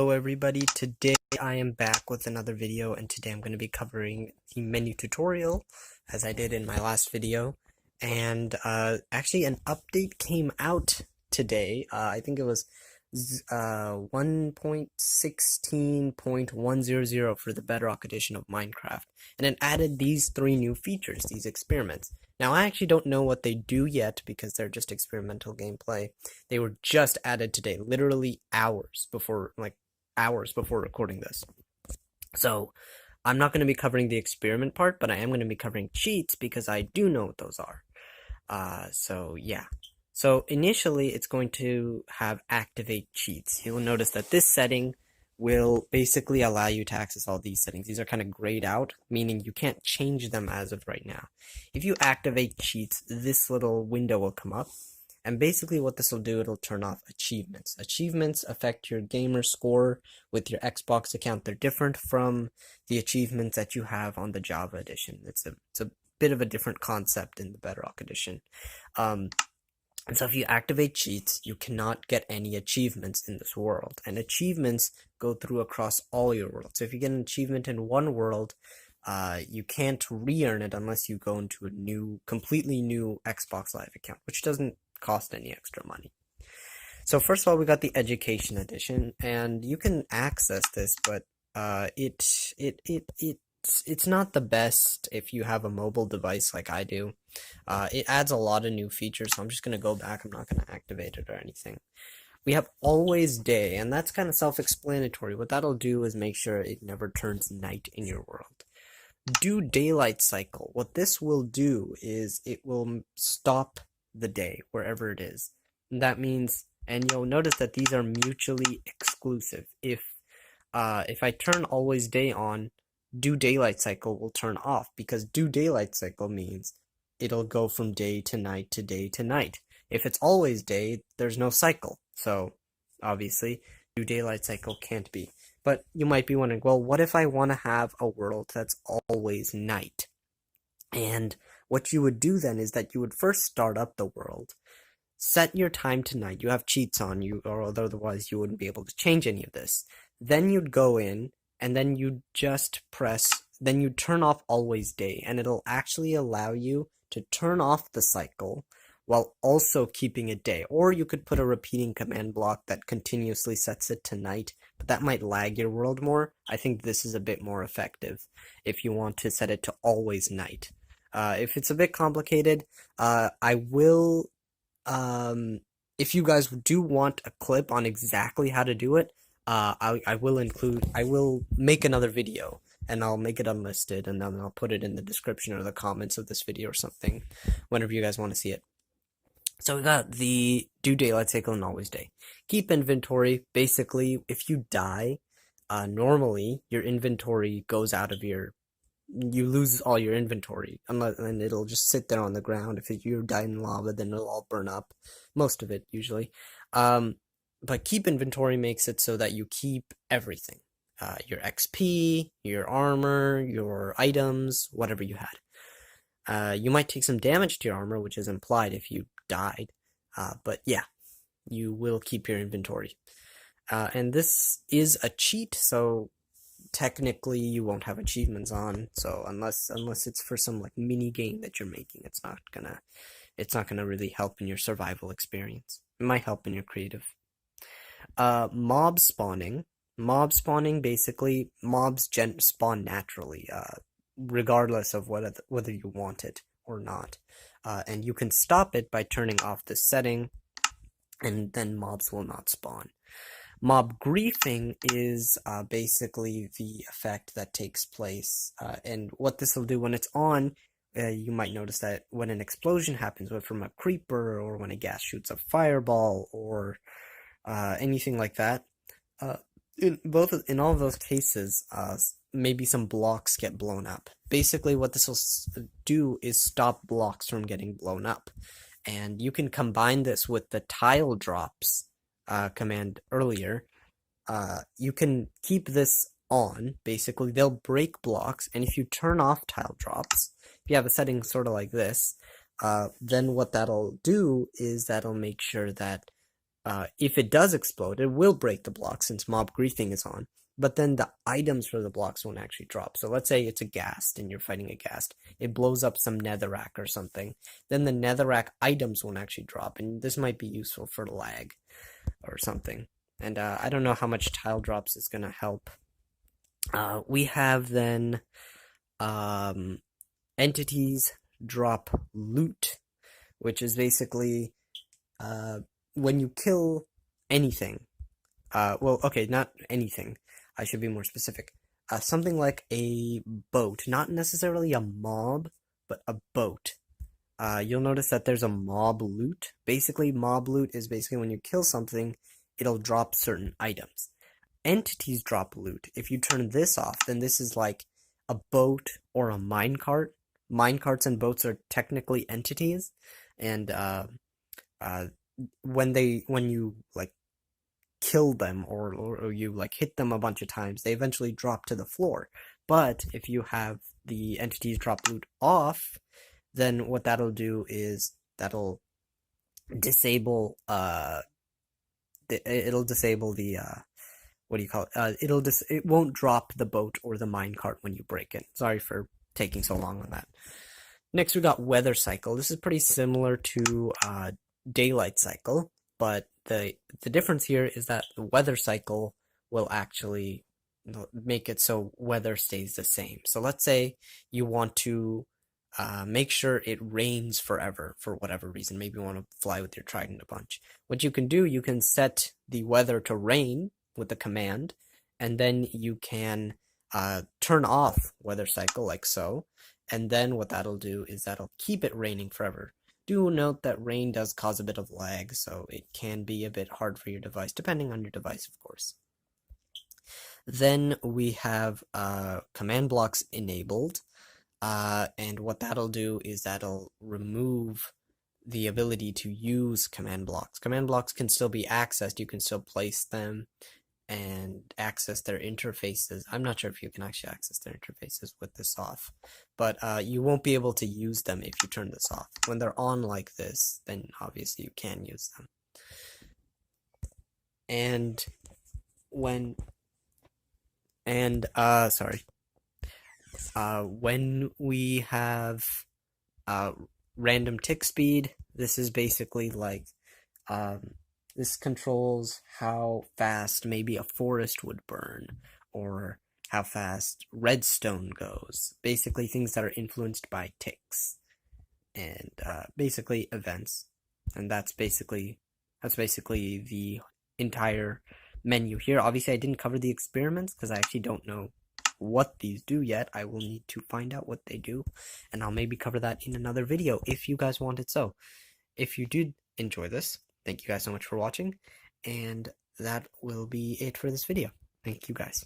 Hello everybody, today I am back with another video, and today I'm going to be covering the menu tutorial as I did in my last video. And actually an update came out today. I think it was 1.16.100 for the Bedrock Edition of Minecraft, and it added these three new features, these experiments. Now I actually don't know what they do yet because they're just experimental gameplay. They were just added today, literally hours before recording this. So I'm not going to be covering the experiment part, but I am going to be covering cheats because I do know what those are. So yeah. So initially it's going to have activate cheats. You'll notice that this setting will basically allow you to access all these settings. These are kind of grayed out, meaning you can't change them as of right now. If you activate cheats, this little window will come up. And basically what this will do, it'll turn off achievements. Achievements affect your gamer score with your Xbox account. They're different from the achievements that you have on the Java edition. It's a bit of a different concept in the Bedrock edition. And so if you activate cheats, you cannot get any achievements in this world. And achievements go through across all your worlds. So if you get an achievement in one world, you can't re-earn it unless you go into a completely new Xbox Live account, which doesn't cost any extra money. So first of all, we got the Education Edition, and you can access this, but it's not the best if you have a mobile device like I do. It adds a lot of new features, so I'm just going to go back. I'm not going to activate it or anything. We have Always Day, and that's kind of self-explanatory. What that'll do is make sure it never turns night in your world. Do Daylight Cycle. What this will do is it will stop the day wherever it is. And that means, and you'll notice that these are mutually exclusive. If I turn Always Day on, Do Daylight Cycle will turn off, because Do Daylight Cycle means it'll go from day to night to day to night. If it's always day, there's no cycle. So obviously, Do Daylight Cycle can't be. But you might be wondering, well, what if I want to have a world that's always night? And what you would do then is that you would first start up the world, set your time to night. You have cheats on you, or otherwise you wouldn't be able to change any of this. Then you'd go in, and then you'd just then you'd turn off Always Day, and it'll actually allow you to turn off the cycle while also keeping it day. Or you could put a repeating command block that continuously sets it to night, but that might lag your world more. I think this is a bit more effective if you want to set it to always night. If it's a bit complicated, I will, if you guys do want a clip on exactly how to do it, I will make another video, and I'll make it unlisted, and then I'll put it in the description or the comments of this video or something, whenever you guys want to see it. So we got the Do Daylight Cycle and Always Day. Keep inventory. Basically, if you die, normally your inventory goes out of you lose all your inventory, and it'll just sit there on the ground. If you die in lava, then it'll all burn up. Most of it, usually. But keep inventory makes it so that you keep everything. Your XP, your armor, your items, whatever you had. You might take some damage to your armor, which is implied if you died. But yeah, you will keep your inventory. And this is a cheat, so technically you won't have achievements on. So unless it's for some like mini game that you're making, it's not gonna really help in your survival experience. It might help in your creative. Mob spawning. Mob spawning, basically, mobs spawn naturally, regardless of whether you want it or not. And you can stop it by turning off this setting, and then mobs will not spawn. Mob griefing is basically the effect that takes place, and what this will do when it's on, you might notice that when an explosion happens, whether from a creeper or when a gas shoots a fireball or anything like that, in all of those cases, maybe some blocks get blown up. Basically, what this will do is stop blocks from getting blown up, and you can combine this with the tile drops command earlier. You can keep this on. Basically, they'll break blocks, and if you turn off tile drops, if you have a setting sort of like this, then what that'll do is that'll make sure that if it does explode, it will break the block since mob griefing is on. But then the items for the blocks won't actually drop. So let's say it's a ghast and you're fighting a ghast. It blows up some netherrack or something. Then the netherrack items won't actually drop. And this might be useful for lag or something. And I don't know how much tile drops is going to help. We have then entities drop loot, which is basically when you kill anything. Well, okay, not anything. I should be more specific. Something like a boat, not necessarily a mob, but a boat. You'll notice that there's a mob loot. Basically, mob loot is basically when you kill something, it'll drop certain items. Entities drop loot. If you turn this off, then this is like a boat or a minecart. Minecarts and boats are technically entities, and when you like kill them or you like hit them a bunch of times, they eventually drop to the floor. But if you have the entities drop loot off, then what that'll do is that'll disable it'll disable the what do you call it? It won't drop the boat or the minecart when you break it. Sorry for taking so long on that. Next we got weather cycle. This is pretty similar to daylight cycle, but the difference here is that the weather cycle will actually make it so weather stays the same. So let's say you want to make sure it rains forever for whatever reason. Maybe you want to fly with your trident a bunch. What you can do, you can set the weather to rain with the command, and then you can turn off weather cycle like so, and then what that'll do is that'll keep it raining forever. Do note that rain does cause a bit of lag, so it can be a bit hard for your device, depending on your device, of course. Then we have command blocks enabled, and what that'll do is that'll remove the ability to use command blocks. Command blocks can still be accessed, you can still place them and access their interfaces. I'm not sure if you can actually access their interfaces with this off, but you won't be able to use them if you turn this off. When they're on like this, then obviously you can use them. And when we have random tick speed, this is basically like this controls how fast maybe a forest would burn, or how fast redstone goes. Basically things that are influenced by ticks, and basically events. And that's basically the entire menu here. Obviously I didn't cover the experiments because I actually don't know what these do yet. I will need to find out what they do, and I'll maybe cover that in another video if you guys want it. So if you did enjoy this, thank you guys so much for watching, and that will be it for this video. Thank you guys.